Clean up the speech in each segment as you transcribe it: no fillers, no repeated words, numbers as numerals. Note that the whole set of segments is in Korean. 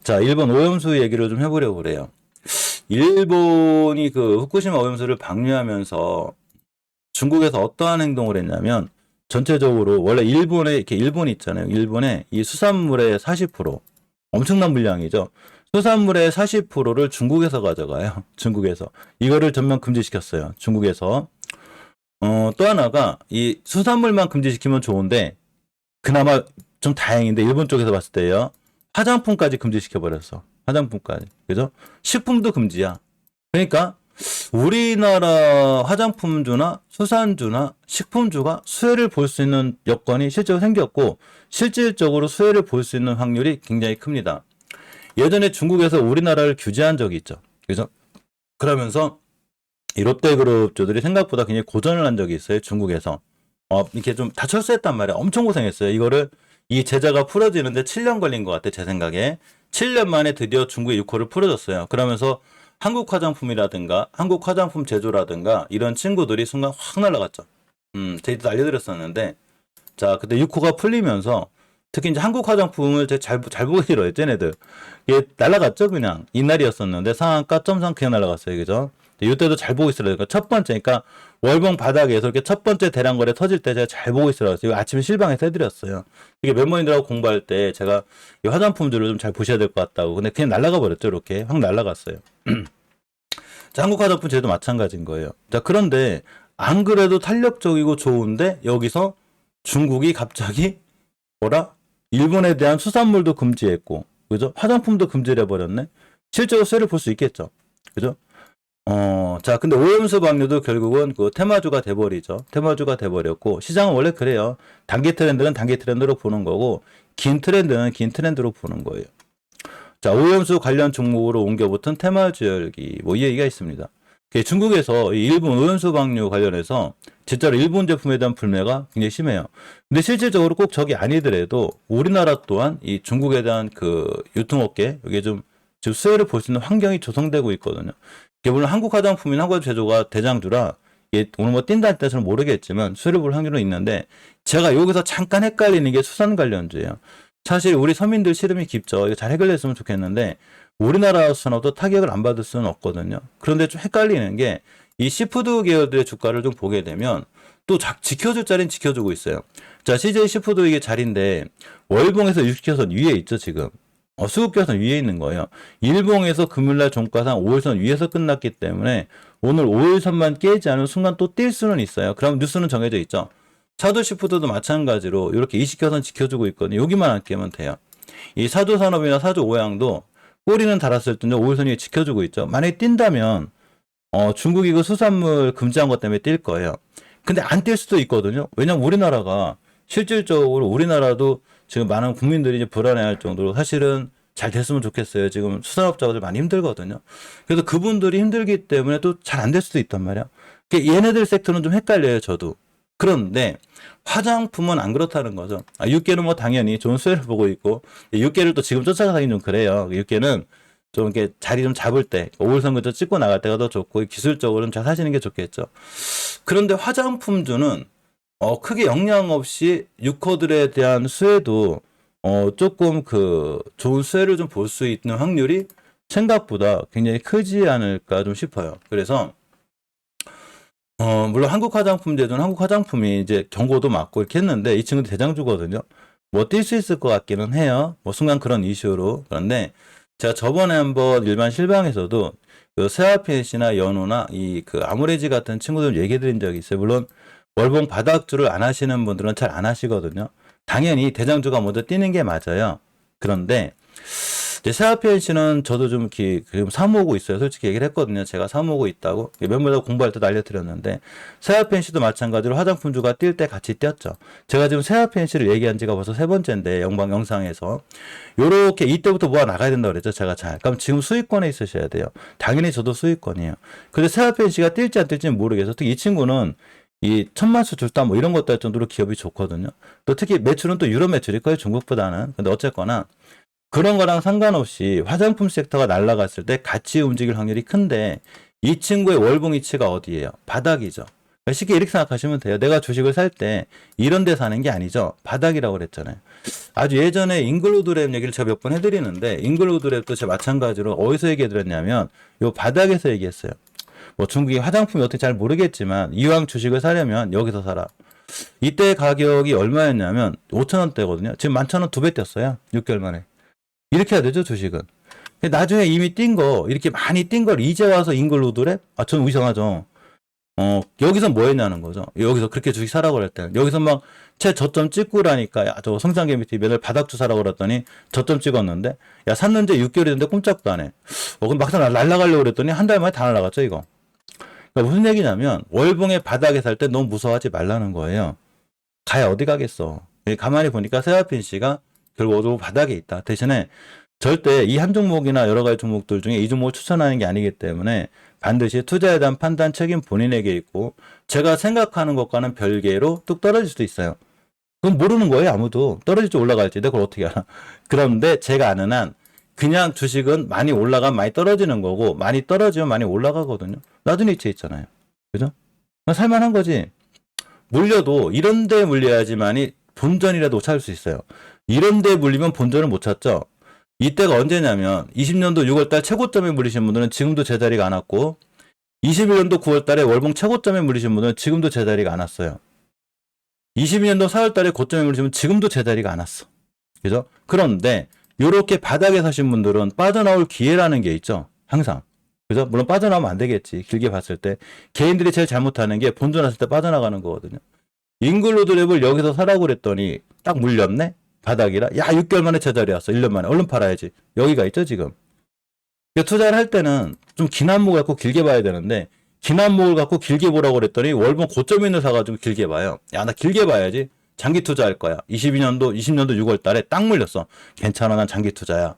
자, 일본 오염수 얘기를 좀 해보려고 그래요. 일본이 그 후쿠시마 오염수를 방류하면서 중국에서 어떠한 행동을 했냐면 전체적으로 원래 일본에 이렇게 일본 있잖아요. 일본에 이 수산물의 40% 엄청난 물량이죠. 수산물의 40%를 중국에서 가져가요. 중국에서 이거를 전면 금지시켰어요. 중국에서. 또 하나가 이 수산물만 금지시키면 좋은데 그나마 좀 다행인데 일본 쪽에서 봤을 때요. 화장품까지 금지시켜 버렸어. 화장품까지. 그죠? 식품도 금지야. 그러니까 우리나라 화장품주나 수산주나 식품주가 수혜를 볼 수 있는 여건이 실제로 생겼고 실질적으로 수혜를 볼 수 있는 확률이 굉장히 큽니다. 예전에 중국에서 우리나라를 규제한 적이 있죠. 그죠? 그러면서 이 롯데그룹주들이 생각보다 굉장히 고전을 한 적이 있어요. 중국에서. 이렇게 좀 다 철수했단 말이야. 엄청 고생했어요. 이거를 이 제재가 풀어지는데 7년 걸린 것 같아. 제 생각에. 7년 만에 드디어 중국의 6호를 풀어줬어요. 그러면서 한국 화장품이라든가 한국 화장품 제조라든가 이런 친구들이 순간 확 날아갔죠. 저희도 알려드렸었는데 자 그때 6호가 풀리면서 특히 이제 한국 화장품을 잘 보기 싫어요. 쟤네들. 이게 날아갔죠. 그냥 이날이었었는데 상한가 점상 그냥 날아갔어요. 그죠? 이때도 잘 보고 있으라고. 그러니까 첫 번째, 그러니까 월봉 바닥에서 이렇게 첫 번째 대량 거래 터질 때 제가 잘 보고 있으라고 했어요. 이거 아침에 실방에서 해드렸어요. 이게 멤버님들하고 공부할 때 제가 이 화장품들을 좀 잘 보셔야 될 것 같다고. 근데 그냥 날아가 버렸죠. 이렇게 확 날아갔어요. 자, 한국 화장품 제도 마찬가지인 거예요. 자, 그런데 안 그래도 탄력적이고 좋은데 여기서 중국이 갑자기 뭐라? 일본에 대한 수산물도 금지했고, 그죠? 화장품도 금지를 해버렸네? 실제로 수혜를 볼 수 있겠죠. 그죠? 자, 근데 오염수 방류도 결국은 그 테마주가 돼버리죠. 테마주가 돼버렸고, 시장은 원래 그래요. 단기 트렌드는 단기 트렌드로 보는 거고, 긴 트렌드는 긴 트렌드로 보는 거예요. 자, 오염수 관련 종목으로 옮겨붙은 테마주 열기, 뭐 이 얘기가 있습니다. 중국에서 일본 오염수 방류 관련해서 진짜로 일본 제품에 대한 불매가 굉장히 심해요. 근데 실질적으로 꼭 저기 아니더라도 우리나라 또한 이 중국에 대한 그 유통업계, 이게 좀 지금 수혜를 볼 수 있는 환경이 조성되고 있거든요. 이게 물론 한국 화장품이나 한국 제조가 대장주라 이게 오늘 뭐 뛴다는 뜻은 모르겠지만 수혜를 볼 확률은 있는데 제가 여기서 잠깐 헷갈리는 게 수산 관련주예요. 사실 우리 서민들 시름이 깊죠. 이거 잘 해결됐으면 좋겠는데 우리나라 수산업도 타격을 안 받을 수는 없거든요. 그런데 좀 헷갈리는 게 이 시푸드 계열들의 주가를 좀 보게 되면 또 지켜줄 자리는 지켜주고 있어요. 자, CJ 시푸드 이게 자리인데 월봉에서 60개선 위에 있죠, 지금. 수급계선 위에 있는 거예요. 일봉에서 금요일날 종가상 5일선 위에서 끝났기 때문에 오늘 5일선만 깨지 않은 순간 또 뛸 수는 있어요. 그럼 뉴스는 정해져 있죠. 사도시푸드도 마찬가지로 이렇게 20개선 지켜주고 있거든요. 여기만 안 깨면 돼요. 이 사도산업이나 사도오양도 꼬리는 달았을 텐데 5일선 위에 지켜주고 있죠. 만약에 뛴다면 중국이 그 수산물 금지한 것 때문에 뛸 거예요. 근데 안 뛸 수도 있거든요. 왜냐면 우리나라가 실질적으로 우리나라도 지금 많은 국민들이 이제 불안해할 정도로 사실은 잘 됐으면 좋겠어요. 지금 수산업자들 많이 힘들거든요. 그래서 그분들이 힘들기 때문에 또 잘 안 될 수도 있단 말이야. 얘네들 섹터는 좀 헷갈려요, 저도. 그런데 화장품은 안 그렇다는 거죠. 육계는 뭐 당연히 좋은 수혜를 보고 있고 육계를 또 지금 쫓아가긴 좀 그래요. 육계는 좀 이렇게 자리 좀 잡을 때 5일선 근처 찍고 나갈 때가 더 좋고 기술적으로는 잘 사시는 게 좋겠죠. 그런데 화장품주는 크게 영향 없이 유커들에 대한 수혜도 조금 그 좋은 수혜를 좀 볼 수 있는 확률이 생각보다 굉장히 크지 않을까 좀 싶어요. 그래서 물론 한국 화장품 제조는 한국 화장품이 이제 경고도 맞고 이렇게 했는데 이 친구도 대장주거든요. 뭐 뛸 수 있을 것 같기는 해요. 뭐 순간 그런 이슈로. 그런데 제가 저번에 한번 일반 실방에서도 그 세아피엔시나 연호나 이 그 아모레지 같은 친구들 얘기 드린 적이 있어요. 물론 월봉 바닥주를 안 하시는 분들은 잘 안 하시거든요. 당연히 대장주가 먼저 뛰는 게 맞아요. 그런데 이제 세아피엔시는 저도 좀 이렇게 사모으고 있어요. 솔직히 얘기를 했거든요. 제가 사모으고 있다고. 멤버들 공부할 때도 알려드렸는데 세아피엔시도 마찬가지로 화장품주가 뛸 때 같이 뛰었죠. 제가 지금 세아피엔시를 얘기한 지가 벌써 세 번째인데 영상에서 요렇게 이때부터 모아 나가야 된다고 그랬죠. 제가 잘. 그럼 지금 수익권에 있으셔야 돼요. 당연히 저도 수익권이에요. 근데 세아피엔시가 뛸지 안 뛸지는 모르겠어요. 특히 이 친구는 이 천만수 줄다 뭐 이런 것도 할 정도로 기업이 좋거든요. 또 특히 매출은 또 유럽 매출일 거예요. 중국보다는. 근데 어쨌거나 그런 거랑 상관없이 화장품 섹터가 날아갔을 때 같이 움직일 확률이 큰데 이 친구의 월봉 이치가 어디예요? 바닥이죠. 쉽게 이렇게 생각하시면 돼요. 내가 주식을 살 때 이런 데 사는 게 아니죠. 바닥이라고 그랬잖아요. 아주 예전에 잉글우드랩 얘기를 제가 몇 번 해드리는데, 잉글우드랩도 제가 마찬가지로 어디서 얘기해드렸냐면 요 바닥에서 얘기했어요. 뭐 중국이 화장품이 어떻게 잘 모르겠지만 이왕 주식을 사려면 여기서 사라. 이때 가격이 얼마였냐면 5,000원대거든요. 지금 11,000원 2배 뛰었어요. 6개월 만에. 이렇게 해야 되죠, 주식은. 나중에 이미 뛴 거, 이렇게 많이 뛴 걸 이제 와서 잉글우드랩? 아, 전 이상하죠. 여기서 뭐 했냐는 거죠. 여기서 그렇게 주식 사라고 그럴 때. 여기서 막 최저점 찍고라니까, 야, 저 성장개미티 맨날 바닥주 사라고 그랬더니 저점 찍었는데, 야, 샀는데 6개월이 됐는데 꼼짝도 안 해. 그럼 막상 날라가려고 그랬더니 한 달 만에 다 날라갔죠, 이거. 그러니까 무슨 얘기냐면, 월봉의 바닥에 살 때 너무 무서워하지 말라는 거예요. 가야 어디 가겠어. 가만히 보니까 세라핀 씨가 결국 바닥에 있다. 대신에 절대 이 한 종목이나 여러 가지 종목들 중에 이 종목을 추천하는 게 아니기 때문에 반드시 투자에 대한 판단 책임 본인에게 있고, 제가 생각하는 것과는 별개로 뚝 떨어질 수도 있어요. 그건 모르는 거예요, 아무도. 떨어질지 올라갈지 내가 그걸 어떻게 알아. 그런데 제가 아는 한 그냥 주식은 많이 올라가면 많이 떨어지는 거고, 많이 떨어지면 많이 올라가거든요. 나도 이체 있잖아요. 그죠? 살만한 거지. 물려도 이런 데 물려야지만이 본전이라도 못 찾을 수 있어요. 이런 데 물리면 본전을 못 찾죠. 이때가 언제냐면 20년도 6월달 최고점에 물리신 분들은 지금도 제자리가 안 왔고, 21년도 9월달에 월봉 최고점에 물리신 분들은 지금도 제자리가 안 왔어요. 22년도 4월달에 고점에 물리시면 지금도 제자리가 안 왔어. 그죠? 그런데 이렇게 바닥에 사신 분들은 빠져나올 기회라는 게 있죠. 항상. 그죠? 물론 빠져나오면 안 되겠지. 길게 봤을 때. 개인들이 제일 잘못하는 게 본전 왔을 때 빠져나가는 거거든요. 잉글로드랩을 여기서 사라고 그랬더니 딱 물렸네? 바닥이라. 야, 6개월 만에 제자리 왔어. 1년 만에. 얼른 팔아야지. 여기가 있죠, 지금. 투자를 할 때는 좀 긴 안목을 갖고 길게 봐야 되는데, 긴 안목을 갖고 길게 보라고 그랬더니 월봉 고점에 있는 사가지고 길게 봐요. 야, 나 길게 봐야지. 장기 투자할 거야. 22년도, 20년도 6월 달에 딱 물렸어. 괜찮아, 난 장기 투자야.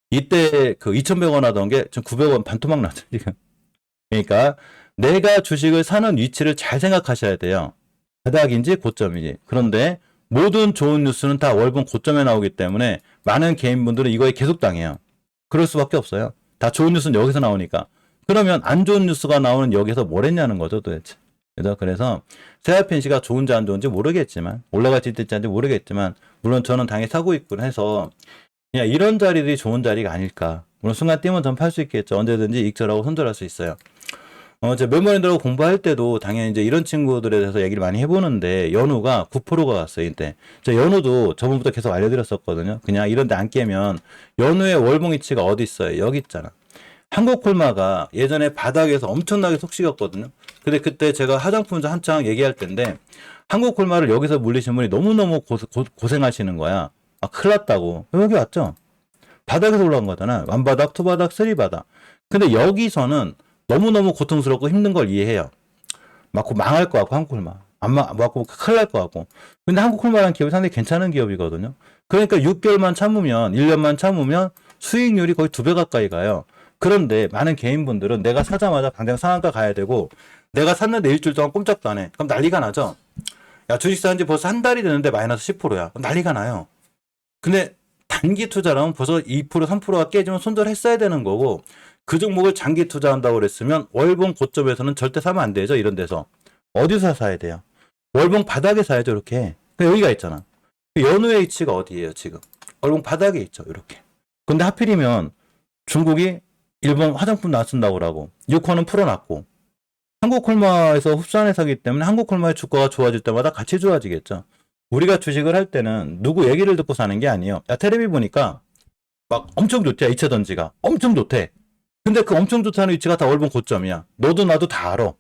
이때 그 2,100원 하던 게 지금 900원 반토막 났죠, 지금. 그러니까 내가 주식을 사는 위치를 잘 생각하셔야 돼요. 바닥인지 고점이지. 그런데 모든 좋은 뉴스는 다 월봉 고점에 나오기 때문에 많은 개인분들은 이거에 계속 당해요. 그럴 수밖에 없어요. 다 좋은 뉴스는 여기서 나오니까. 그러면 안 좋은 뉴스가 나오는 여기서 뭘 했냐는 거죠, 도대체. 그래서 세라핀 씨가 좋은지 안 좋은지 모르겠지만, 올라갈지 될지 안 모르겠지만, 물론 저는 당연히 사고 있고 해서 그냥 이런 자리들이 좋은 자리가 아닐까. 물론 순간 뛰면 전 팔 수 있겠죠. 언제든지 익절하고 손절할 수 있어요. 제가 멤버님들하고 공부할 때도 당연히 이제 이런 친구들에 대해서 얘기를 많이 해보는데, 연우가 9%가 갔어요, 이때. 연우도 저번부터 계속 알려드렸었거든요. 그냥 이런 데 안 깨면, 연우의 월봉 위치가 어디 있어요? 여기 있잖아. 한국콜마가 예전에 바닥에서 엄청나게 속식었거든요. 근데 그때 제가 화장품자 한창 얘기할 때인데, 한국콜마를 여기서 물리신 분이 너무너무 고생하시는 거야. 아, 큰일 났다고. 여기 왔죠? 바닥에서 올라온 거잖아. 완바닥, 투바닥, 쓰리바닥. 근데 여기서는 너무너무 고통스럽고 힘든 걸 이해해요. 맞고 망할 것 같고, 한국콜마. 맞고 큰일 날 것 같고. 근데 한국콜마라는 기업이 상당히 괜찮은 기업이거든요. 그러니까 6개월만 참으면, 1년만 참으면 수익률이 거의 2배 가까이 가요. 그런데 많은 개인분들은 내가 사자마자 당장 상한가 가야 되고, 내가 샀는데 일주일 동안 꼼짝도 안 해. 그럼 난리가 나죠? 야, 주식 산 지 벌써 한 달이 됐는데 마이너스 10%야. 그럼 난리가 나요. 근데 단기 투자라면 벌써 2%, 3%가 깨지면 손절했어야 되는 거고, 그 종목을 장기 투자한다고 그랬으면 월봉 고점에서는 절대 사면 안 되죠. 이런 데서. 어디서 사야 돼요? 월봉 바닥에 사야죠. 이렇게. 여기가 있잖아. 연우의 위치가 어디예요, 지금? 월봉 바닥에 있죠. 이렇게. 근데 하필이면 중국이 일본 화장품 놔쓴다고 그러고, 6호는 풀어놨고, 한국콜마에서 흡수안에 사기 때문에 한국콜마의 주가가 좋아질 때마다 같이 좋아지겠죠. 우리가 주식을 할 때는 누구 얘기를 듣고 사는 게 아니에요. 야, 테레비 보니까 막 엄청 좋대, 이차전지가. 엄청 좋대. 근데 그 엄청 좋다는 위치가 다 월봉 고점이야. 너도 나도 다 알아.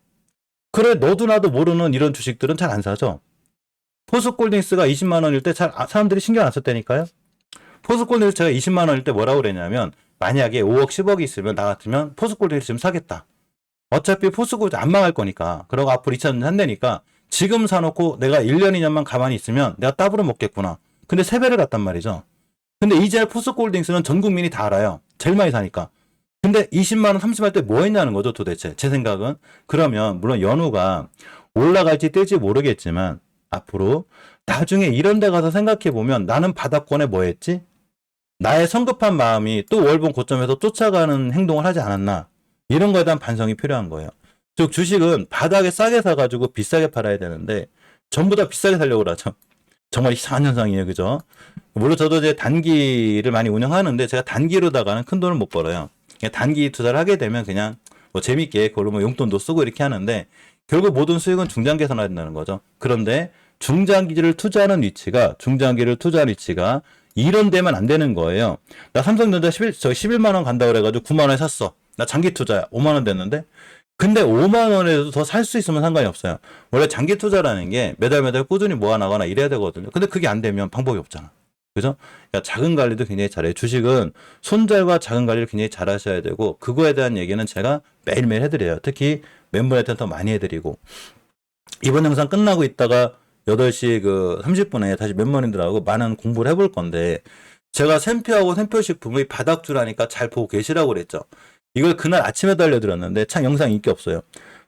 그래, 너도 나도 모르는 이런 주식들은 잘 안 사죠. 포스콜딩스가 20만 원일 때 사람들이 신경 안 썼다니까요. 포스콜딩스 제가 20만 원일 때 뭐라고 그랬냐면, 만약에 5억, 10억이 있으면 나 같으면 포스콜딩스 지금 사겠다. 어차피 포스콜딩스 안 망할 거니까. 그러고 앞으로 2차전지 한다니까 지금 사놓고 내가 1년, 2년만 가만히 있으면 내가 따블을 먹겠구나. 근데 3배를 갔단 말이죠. 근데 이제 포스콜딩스는 전 국민이 다 알아요. 제일 많이 사니까. 근데 20만 원, 30만 때 뭐 했냐는 거죠, 도대체. 제 생각은. 그러면 물론 연우가 올라갈지 뜰지 모르겠지만 앞으로 나중에 이런 데 가서 생각해 보면, 나는 바닥권에 뭐 했지? 나의 성급한 마음이 또 월봉 고점에서 쫓아가는 행동을 하지 않았나? 이런 거에 대한 반성이 필요한 거예요. 즉 주식은 바닥에 싸게 사가지고 비싸게 팔아야 되는데 전부 다 비싸게 살려고 그러죠. 정말 이상한 현상이에요. 그죠? 물론 저도 이제 단기를 많이 운영하는데 제가 단기로다가는 큰 돈을 못 벌어요. 그냥 단기 투자를 하게 되면 그냥 뭐 재밌게 그걸로 뭐 용돈도 쓰고 이렇게 하는데 결국 모든 수익은 중장기에서 나야 된다는 거죠. 그런데 중장기를 투자하는 위치가 이런 데만 안 되는 거예요. 나 삼성전자 11만 원 간다 그래가지고 9만 원에 샀어. 나 장기 투자야. 5만 원 됐는데 근데 5만 원에도 더 살 수 있으면 상관이 없어요. 원래 장기 투자라는 게 매달 꾸준히 모아나가나 이래야 되거든요. 근데 그게 안 되면 방법이 없잖아. 그죠? 그러니까 자금 관리도 굉장히 잘해요. 주식은 손절과 자금 관리를 굉장히 잘 하셔야 되고, 그거에 대한 얘기는 제가 매일매일 해드려요. 특히 멤버한테는 더 많이 해드리고. 이번 영상 끝나고 있다가 8시 30분에 다시 멤버님들하고 많은 공부를 해볼 건데, 제가 샘표하고 샘표식품의 바닥주라니까 잘 보고 계시라고 그랬죠. 이걸 그날 아침에도 알려드렸는데 참 영상 인기 없어요.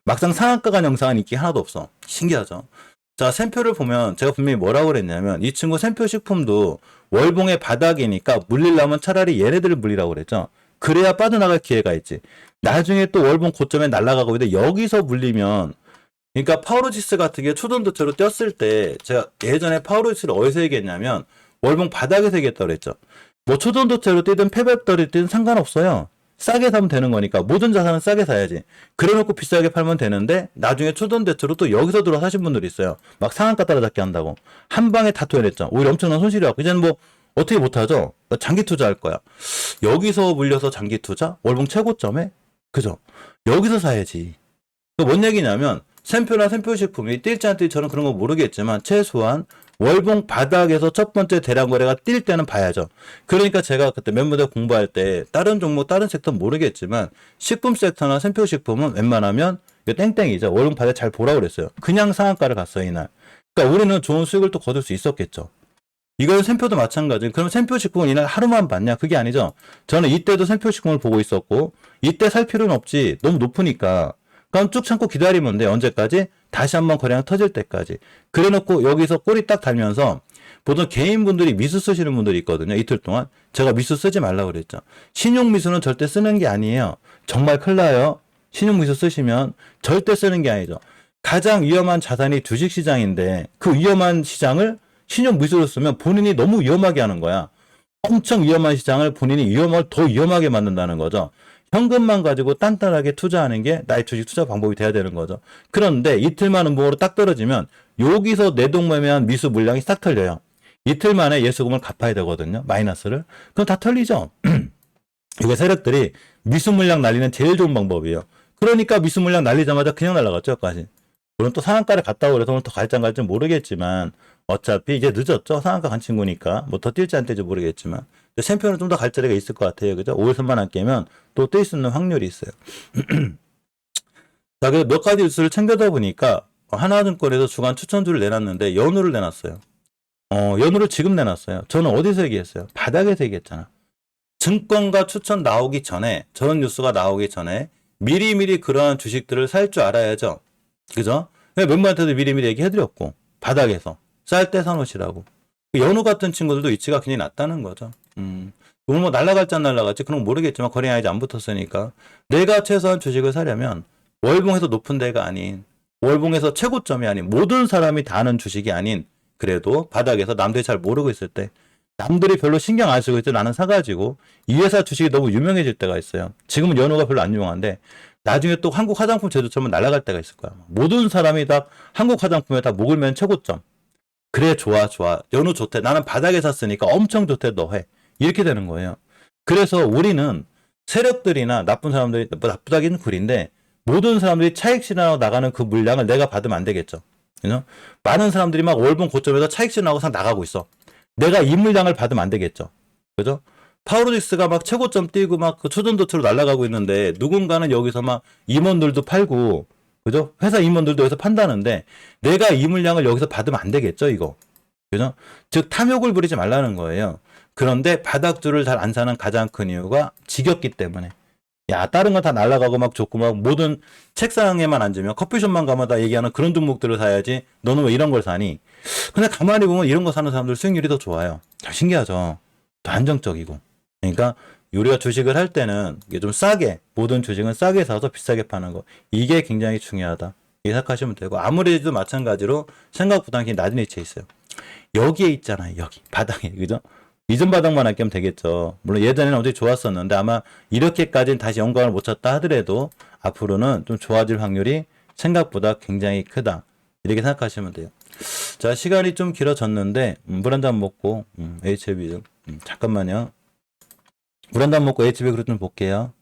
막상 상한가 간 영상은 인기 하나도 없어. 신기하죠. 자, 샘표를 보면 제가 분명히 뭐라고 그랬냐면 이 친구 샘표 식품도 월봉의 바닥이니까 물리려면 차라리 얘네들을 물리라고 그랬죠. 그래야 빠져나갈 기회가 있지. 나중에 또 월봉 고점에 날아가고 있는데 여기서 물리면, 그러니까 파워로지스 같은 게 초전도체로 뛰었을 때 제가 예전에 파워로지스를 어디서 얘기했냐면 월봉 바닥에서 얘기했다고 그랬죠. 뭐 초전도체로 뛰든 폐배터리 뛰든 상관없어요. 싸게 사면 되는 거니까 모든 자산은 싸게 사야지. 그래놓고 비싸게 팔면 되는데 나중에 초전도체로 또 여기서 들어 사신 분들이 있어요. 막 상한가 따라잡기 한다고. 한 방에 다 토해냈죠. 오히려 엄청난 손실이 왔고 이제는 뭐 어떻게 못하죠? 장기 투자할 거야. 여기서 물려서 장기 투자? 월봉 최고점에? 그죠? 여기서 사야지. 뭔 얘기냐면 샘표나 샘표식품이 뛸지 안 뛸지 저는 그런 거 모르겠지만 최소한 월봉 바닥에서 첫 번째 대량 거래가 뛸 때는 봐야죠. 그러니까 제가 그때 멤버들 공부할 때 다른 종목 다른 섹터 모르겠지만 식품 섹터나 샘표식품은 웬만하면 이거 땡땡이죠. 월봉 바닥 잘 보라고 그랬어요. 그냥 상한가를 갔어요 이날. 그러니까 우리는 좋은 수익을 또 거둘 수 있었겠죠. 이건 샘표도 마찬가지. 그럼 샘표식품은 이날 하루만 봤냐? 그게 아니죠. 저는 이때도 샘표식품을 보고 있었고 이때 살 필요는 없지. 너무 높으니까. 그럼 쭉 참고 기다리면 돼. 언제까지? 다시 한번 거래량 터질 때까지. 그래놓고 여기서 꼬리 딱 달면서 보통 개인분들이 미수 쓰시는 분들이 있거든요. 이틀 동안. 제가 미수 쓰지 말라고 그랬죠. 신용미수는 절대 쓰는 게 아니에요. 정말 큰일 나요. 신용미수 쓰시면 절대 쓰는 게 아니죠. 가장 위험한 자산이 주식시장인데 그 위험한 시장을 신용미수로 쓰면 본인이 너무 위험하게 하는 거야. 엄청 위험한 시장을 본인이 더 위험하게 만든다는 거죠. 현금만 가지고 단단하게 투자하는 게 나의 주식 투자 방법이 돼야 되는 거죠. 그런데 이틀만 음봉으로 딱 떨어지면 여기서 내동매매한 미수 물량이 싹 털려요. 이틀 만에 예수금을 갚아야 되거든요. 마이너스를. 그럼 다 털리죠. 이게 세력들이 미수 물량 날리는 제일 좋은 방법이에요. 그러니까 미수 물량 날리자마자 그냥 날라갔죠. 여기까지. 물론 또 상한가를 갔다고 그래서 오늘 더 갈지 안 갈지 모르겠지만 어차피 이제 늦었죠. 상한가 간 친구니까. 뭐 더 뛸지 안 뛸지 모르겠지만. 샘표는 좀 더 갈 자리가 있을 것 같아요. 그죠? 5일선만 안 깨면 또 뛸 수 있는 확률이 있어요. 자, 그래서 몇 가지 뉴스를 챙겨다 보니까 하나증권에서 주간 추천주를 내놨는데 연우를 내놨어요. 연우를 지금 내놨어요. 저는 어디서 얘기했어요? 바닥에서 얘기했잖아. 증권가 추천 나오기 전에, 저런 뉴스가 나오기 전에 미리미리 그러한 주식들을 살 줄 알아야죠. 그죠? 멤버한테도 미리미리 얘기해드렸고, 바닥에서 쌀 때 사놓으시라고. 연우 같은 친구들도 위치가 굉장히 낮다는 거죠. 오늘 뭐 날라갈지 안 날라갈지 그런 건 모르겠지만 거래량이 아직 안 붙었으니까 내가 최소한 주식을 사려면 월봉에서 높은 데가 아닌, 월봉에서 최고점이 아닌, 모든 사람이 다 아는 주식이 아닌, 그래도 바닥에서 남들이 잘 모르고 있을 때, 남들이 별로 신경 안 쓰고 있을 때 나는 사가지고 이 회사 주식이 너무 유명해질 때가 있어요. 지금은 연우가 별로 안 유명한데 나중에 또 한국 화장품 제조처럼 날아갈 때가 있을 거야. 모든 사람이 다 한국 화장품에 다 목을 맨 최고점. 그래, 좋아. 연우 좋대. 나는 바닥에 샀으니까 엄청 좋대. 너 해. 이렇게 되는 거예요. 그래서 우리는 세력들이나 나쁜 사람들이, 나쁘다기는 구린데 모든 사람들이 차익 실현하고 나가는 그 물량을 내가 받으면 안 되겠죠. 그죠? 많은 사람들이 막 월봉 고점에서 차익 실현하고 상 나가고 있어. 내가 이 물량을 받으면 안 되겠죠. 그죠? 파워로직스가 막 최고점 뛰고 막 그 초전도체로 날아가고 있는데 누군가는 여기서 막 임원들도 팔고, 그죠? 회사 임원들도 여기서 판다는데 내가 이 물량을 여기서 받으면 안 되겠죠, 이거. 그죠? 즉 탐욕을 부리지 말라는 거예요. 그런데 바닥주를 잘 안 사는 가장 큰 이유가 지겹기 때문에. 야, 다른 건 다 날아가고 막 좋고 막 모든 책상에만 앉으면 커피숍만 가면 다 얘기하는 그런 종목들을 사야지 너는 왜 이런 걸 사니? 근데 가만히 보면 이런 거 사는 사람들 수익률이 더 좋아요. 참 신기하죠. 더 안정적이고. 그러니까 우리가 주식을 할 때는 이게 좀 싸게, 모든 주식은 싸게 사서 비싸게 파는 거. 이게 굉장히 중요하다. 이렇게 생각하시면 되고, 아무래도 마찬가지로 생각보다 굉장히 낮은 위치에 있어요. 여기에 있잖아요. 여기. 바닥에. 그죠? 이전 바닥만 아끼면 되겠죠. 물론 예전에는 어떻게 좋았었는데 아마 이렇게까지는 다시 영광을 못 찾다 하더라도 앞으로는 좀 좋아질 확률이 생각보다 굉장히 크다. 이렇게 생각하시면 돼요. 자, 시간이 좀 길어졌는데, 물 한 잔 먹고, HB 좀, 잠깐만요. 물 한 잔 먹고 HB 그룹 좀 볼게요.